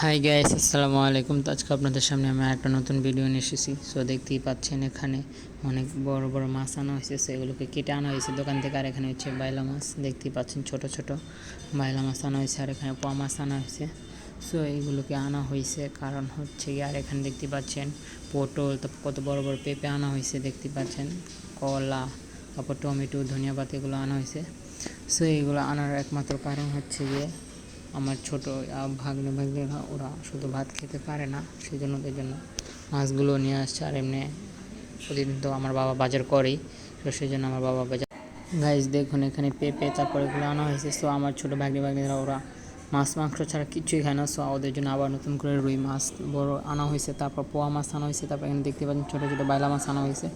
Hi guys, আসসালামু আলাইকুম। তো আজকে আপনাদের সামনে আমি একটা নতুন ভিডিও নিয়ে এসেছি। সো দেখতেই পাচ্ছেন এখানে অনেক বড় বড় মাছ আনা হয়েছে। সেগুলোকে কেটে আনা হয়েছে দোকান থেকে। আর এখানে হচ্ছে বাইলা মাছ, দেখতেই পাচ্ছেন ছোট ছোট বাইলা মাছ আনা হয়েছে। আর এখানে পোয়া মাছ আনা হয়েছে। সো এইগুলোকে আনা হয়েছে কারণ হচ্ছে গিয়ে, আর এখানে দেখতে পাচ্ছেন পটল, তারপর কত বড় বড় পেঁপে আনা হয়েছে দেখতে পাচ্ছেন, কলা, তারপর টমেটো, ধনিয়া পাতা এগুলো আনা হয়েছে। সো এইগুলো আনার একমাত্র কারণ হচ্ছে গিয়ে আমার ছোট ভাগ্নেরা ওরা শুধু ভাত খেতে পারে না, সেই জন্য ওদের জন্য মাছগুলো নিয়ে আসছে। আর এমনি প্রতিদিন তো আমার বাবা বাজার করেই, তো সেই জন্য আমার বাবা বাজার। গাইজ দেখুন এখানে পেঁপে, তারপর এগুলো আনা হয়েছে। সো আমার ছোটো ভাগ্নেরা ওরা মাছ মাংস ছাড়া কিছুই খায় না। সো ওদের জন্য আবার নতুন করে রুই মাছ বড় আনা হয়েছে, তারপর পোয়া মাছ আনা হয়েছে, তারপর এখানে দেখতে পাচ্ছেন ছোটো ছোটো বাইলা মাছ আনা হয়েছে।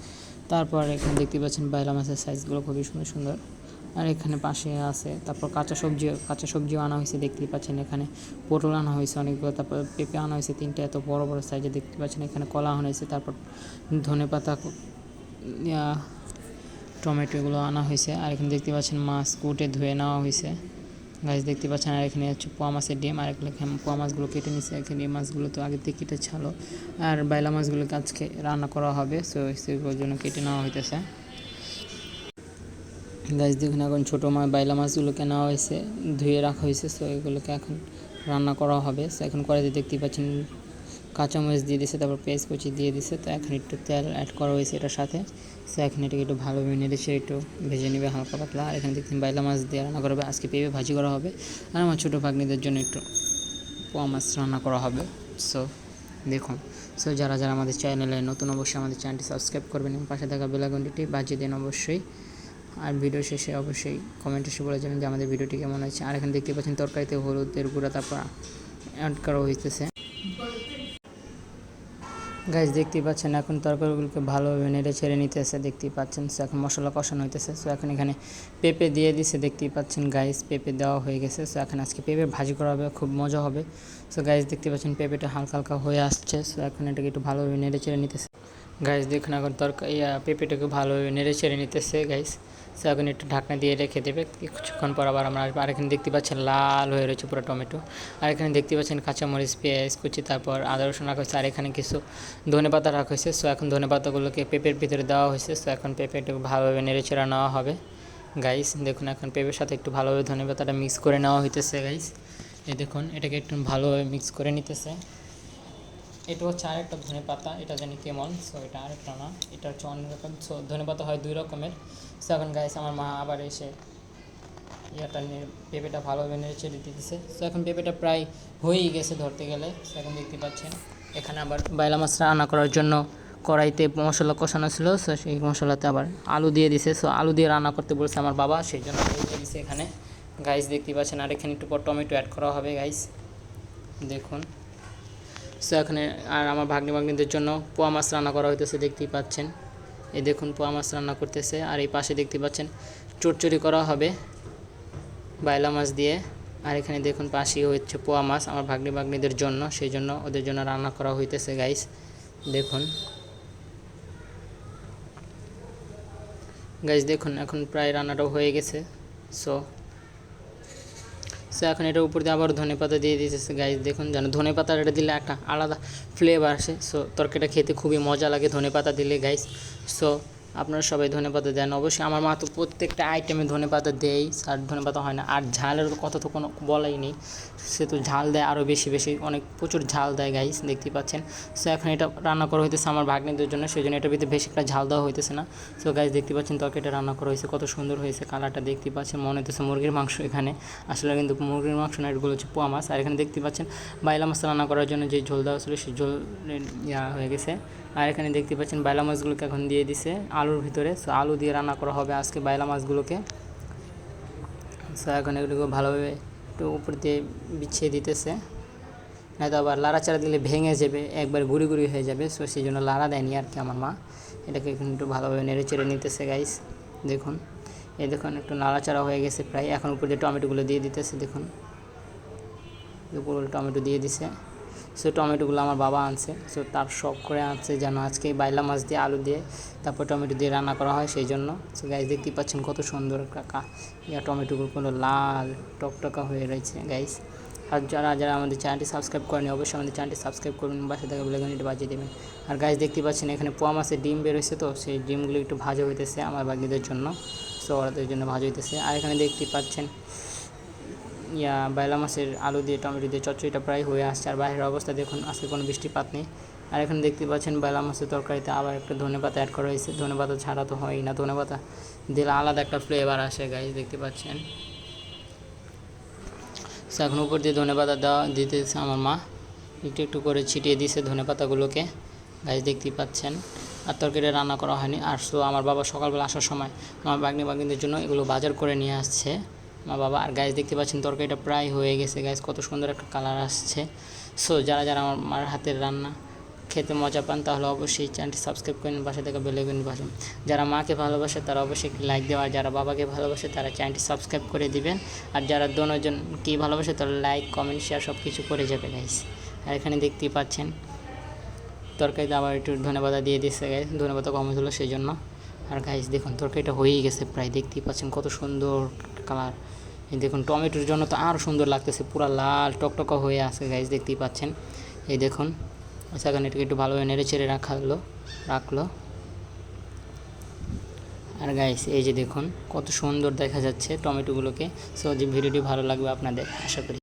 তারপর এখানে দেখতে পাচ্ছেন বাইলা মাছের সাইজগুলো খুবই সুন্দর সুন্দর। আর এখানে পাশে আছে, তারপর কাঁচা সবজিও আনা হয়েছে দেখতেই পাচ্ছেন। এখানে পটল আনা হয়েছে অনেকগুলো, তারপর পেঁপে আনা হয়েছে তিনটে, এত বড় বড় সাইজে দেখতে পাচ্ছেন। এখানে কলা আনা হয়েছে, তারপর ধনেপাতা, টমেটো এগুলো আনা হয়েছে। আর এখানে দেখতে পাচ্ছেন মাছ কুটে ধুয়ে নেওয়া হয়েছে গাছ, দেখতে পাচ্ছেন। আর এখানে হচ্ছে পোয়া মাছের ডিম, আর এখানে পোয়া মাছগুলো কেটে নিচ্ছে। এখানে এই মাছগুলো তো আগে থেকে কেটে ছালো, আর বাইলা মাছগুলোকে আজকে রান্না করা হবে। সো সেগুলোর জন্য কেটে নেওয়া হইতেছে গাছ। দেখুন এখন ছোটো বাইলা মাছগুলোকে নেওয়া হয়েছে, ধুয়ে রাখা হয়েছে। সো এগুলোকে এখন রান্না করা হবে। সো এখন কড়াইতে দেখতে পাচ্ছেন কাঁচামরিচ দিয়ে দিছে, তারপর পেঁয়াজ কুচি দিয়ে দিছে। তো এখন একটু তেল অ্যাড করা হয়েছে এটার সাথে। সো এখন এটাকে একটু ভালোভাবে নেড়েছে, একটু ভেজে নেবে হালকা পাতলা। আর এখানে দেখতেন বাইলা মাছ দিয়ে রান্না করা হবে, আজকে পেঁপে ভাজি করা হবে। আর আমার ছোটো ভাগ্নিদের জন্য একটু পোয়া মাছ রান্না করা হবে। সো দেখুন, সো যারা যারা আমাদের চ্যানেলে নতুন, অবশ্যই আমাদের চ্যানেলটি সাবস্ক্রাইব করবেন এবং পাশে থাকা বেল আইকনটি বাজিয়ে দেন অবশ্যই। আর ভিডিও শেষে অবশ্যই কমেন্ট এসে বলে যাবেন যে আমাদের ভিডিওটি কেমন হয়েছে। আর এখানে দেখতে পাচ্ছেন তরকারিতে হলুদের গুঁড়া তারপর অ্যাড করা হইতেছে গাইজ, দেখতেই পাচ্ছেন। এখন তরকারিগুলোকে ভালোভাবে নেড়ে ছেড়ে নিতেছে দেখতেই পাচ্ছেন। সো এখন মশলা কষানো হইতেছে। সো এখন এখানে পেঁপে দিয়ে দিছে দেখতেই পাচ্ছেন গাইজ, পেঁপে দেওয়া হয়ে গেছে। সো এখন আজকে পেঁপে ভাজি করা হবে, খুব মজা হবে। সো গাইজ দেখতে পাচ্ছেন পেঁপেটা হালকা হালকা হয়ে আসছে। সো এখন এটাকে একটু ভালোভাবে নেড়ে ছেড়ে নিতেছে গাইজ। দেখুন এখন পেঁপেটাকে ভালোভাবে নেড়ে ছেড়ে নিতেছে গাইজ। সো এখন একটু ঢাকনা দিয়ে রেখে দেবে, কিছুক্ষণ পর আবার আমরা আসবো। আর এখানে দেখতে পাচ্ছেন লাল হয়ে রয়েছে পুরো টমেটো। আর এখানে দেখতে পাচ্ছেন কাঁচামরিচ, পেঁয়াজ কুচি, তারপর আদা রসুন রাখা হয়েছে। আর এখানে কিছু ধনেপাতা রাখা হয়েছে। সো এখন ধনেপাতাগুলোকে পেঁপের ভিতরে দেওয়া হয়েছে। সো এখন পেঁপেটাকে ভালোভাবে নেড়ে ছেড়ে নেওয়া হবে গাইস। দেখুন এখন পেঁপের সাথে একটু ভালোভাবে ধনেপাতাটা মিক্স করে নেওয়া হইতেছে গাইস। এই দেখুন এটাকে একটু ভালোভাবে মিক্স করে নিতেছে। এটা হচ্ছে আরেকটা ধনেপাতা, এটা জানি কেমন। সো এটা আরেকটা না, এটা হচ্ছে অন্য রকম। সো ধনেপাতা হয় দুই রকমের। সো এখন গাইস আমার মা আবার এসে পেঁপেটা ভালোভাবে নেড়ে ছেড়ে দিতেছে। সো এখন পেঁপেটা প্রায় হয়েই গেছে ধরতে গেলে। সো এখন দেখতে পাচ্ছেন এখানে আবার বাইলা মাছ রান্না করার জন্য কড়াইতে মশলা কষানো ছিল। সো সেই মশলাতে আবার আলু দিয়ে দিছে। সো আলু দিয়ে রান্না করতে বলছে আমার বাবা, সেই জন্য আলু দিয়ে দিছে এখানে গাইস, দেখতে পাচ্ছেন। আর এখানে একটু পর টমেটো অ্যাড করা হবে গাইস, দেখুন। সো এখানে আর আমার ভাগ্নিদের জন্য পোয়া মাছ রান্না করা হইতেছে দেখতেই পাচ্ছেন। এই দেখুন পোয়া মাছ রান্না করতেছে। আর এই পাশে দেখতে পাচ্ছেন চচ্চড়ি করা হবে বাইলা মাছ দিয়ে। আর এখানে দেখুন পাশেই হচ্ছে পোয়া মাছ আমার ভাগ্নিদের জন্য, সেই জন্য ওদের জন্য রান্না করা হইতেছে গাইস, দেখুন গাইস। দেখুন এখন প্রায় রান্নাটাও হয়ে গেছে। সো সো এখন এটার উপর দিয়ে আবার ধনেপাতা দিয়ে দিতেছে গাইস। দেখুন যেন ধনেপাতাটা দিলে একটা আলাদা ফ্লেভার আসে। সো তরকারিটা খেতে খুবই মজা লাগে ধনেপাতা দিলে গাইস। সো আপনারা সবাই ধনেপাতা দেন অবশ্যই। আমার মা তো প্রত্যেকটা আইটেমে ধনেপাতা দেয়, আর ধনেপাতা হয় না। আর ঝালের কথা তো কোনো বলাই নেই, সে তো ঝাল দেয় আরও বেশি বেশি, অনেক প্রচুর ঝাল দেয় গাইস, দেখতেই পাচ্ছেন। সো এখন এটা রান্না করা হইতেছে আমার ভাগ্নিদের জন্য, সেই জন্য এটার ভিতরে বেশি একটা ঝাল দেওয়া হইতেছে না। সো গাইস দেখতে পাচ্ছেন তরকারিটা রান্না করা হয়েছে, কত সুন্দর হয়েছে কালারটা দেখতে পাচ্ছেন, মনে হইতেছে মুরগির মাংস। এখানে আসলে কিন্তু মুরগির মাংস না, এগুলো হচ্ছে পোয়া মাছ। আর এখানে দেখতে পাচ্ছেন বাইলা মাছ রান্না করার জন্য যে ঝোল দেওয়া ছিল সেই ঝোল হয়ে গেছে। আর এখানে দেখতে পাচ্ছেন বাইলা মাছগুলোকে এখন দিয়ে দিছে আলুর ভিতরে। সো আলু দিয়ে রান্না করা হবে আজকে বাইলা মাছগুলোকে। সো এখন এগুলোকে ভালোভাবে একটু উপর দিয়ে বিছিয়ে দিতেছে, নয়তো আবার লাড়াচাড়া দিলে ভেঙে যাবে, একবার গুঁড়ি গুঁড়ি হয়ে যাবে। সো সেই জন্য লাড়া দেয়নি আর কি আমার মা। এটাকে একটু ভালোভাবে নেড়ে চেড়ে নিতেছে গাইস, দেখুন। এই দেখুন একটু নাড়াচাড়া হয়ে গেছে প্রায়। এখন উপর দিয়ে টমেটোগুলো দিয়ে দিতেছে, দেখুন উপর টমেটো দিয়ে দিছে। সো টমেটোগুলো আমার বাবা আনছে, সো তার শখ করে আনছে যেন আজকে বাইলা মাছ দিয়ে আলু দিয়ে তারপর টমেটো দিয়ে রান্না করা হয়, সেই জন্য। সো গাইস দেখতেই পাচ্ছেন কত সুন্দর টমেটোগুলো কোনো লাল টকটকা হয়ে রয়েছে গাইস। আর যারা যারা আমাদের চ্যানেলটি সাবস্ক্রাইব করেনি অবশ্যই আমাদের চ্যানেলটি সাবস্ক্রাইব করবেন, পাশে থাকা বেল আইকনটি বাজিয়ে দেবেন। আর গাইস দেখতে পাচ্ছেন এখানে পোয়া মাছের ডিম বেরোচ্ছে, তো সেই ডিমগুলো একটু ভাজা হইতেছে আমার বাগিদের জন্য, সো ওদের জন্য ভাজা হইতেছে। আর এখানে দেখতে পাচ্ছেন বাইলা মাছের আলু দিয়ে টমেটো দিয়ে চচ্চড়িটা প্রায় হয়ে আসছে। আর বাইরের অবস্থা দেখুন, আজকে কোনো বৃষ্টিপাত নেই। আর এখানে দেখতে পাচ্ছেন বাইলা মাছের তরকারিতে আবার একটা ধনেপাতা অ্যাড করা হয়েছে, ধনেপাতা ছাড়া তো হয়ই না, ধনেপাতা দিলে আলাদা একটা ফ্লেভার আসে গাইস, দেখতে পাচ্ছেন। এখন উপর দিয়ে ধনেপাতা দিতেছে আমার মা, একটু একটু করে ছিটিয়ে দিয়েছে ধনেপাতাগুলোকে গাইস, দেখতেই পাচ্ছেন। আর তরকারিটা রান্না করা হয়নি। আর সো আমার বাবা সকালবেলা আসার সময় আমার বাগনিদের জন্য এগুলো বাজার করে নিয়ে আসছে আমার বাবা। আর গাইস দেখতে পাচ্ছেন তরকারিটা প্রায় হয়ে গেছে গাইস, কত সুন্দর একটা কালার আসছে। সো যারা যারা আমার মার হাতের রান্না খেতে মজা পান তাহলে অবশ্যই চ্যানেলটি সাবস্ক্রাইব করেন, পাশে থেকে বেল আইকন বাজান। যারা মাকে ভালোবাসে তারা অবশ্যই একটি লাইক দেওয়া, আর যারা বাবাকে ভালোবাসে তারা চ্যানেলটি সাবস্ক্রাইব করে দিবেন। আর যারা দুজন কি ভালোবাসে তারা লাইক কমেন্ট শেয়ার সব কিছু করে যাবে গাইস। আর এখানে দেখতেই পাচ্ছেন তরকারিতে আবার একটু ধনেপাতা দিয়ে দিচ্ছে গাইস, ধনেপাতা কম হয়েছিল সেই জন্য। আর গাইস দেখুন তরকারিটা হয়েই গেছে প্রায়, দেখতেই পাচ্ছেন কত সুন্দর কালার। এই দেখুন টমেটোর জন্য তো আরও সুন্দর লাগতেছে, পুরো লাল টকটকা হয়ে আছে গাইস, দেখতেই পাচ্ছেন। এই দেখুন আচ্ছা, এখন এটাকে একটু ভালোভাবে নেড়ে চেড়ে রাখলো। আর গাইস এই যে দেখুন কত সুন্দর দেখা যাচ্ছে টমেটোগুলোকে। সো যে ভিডিওটি ভালো লাগবে আপনাদের আশা করি।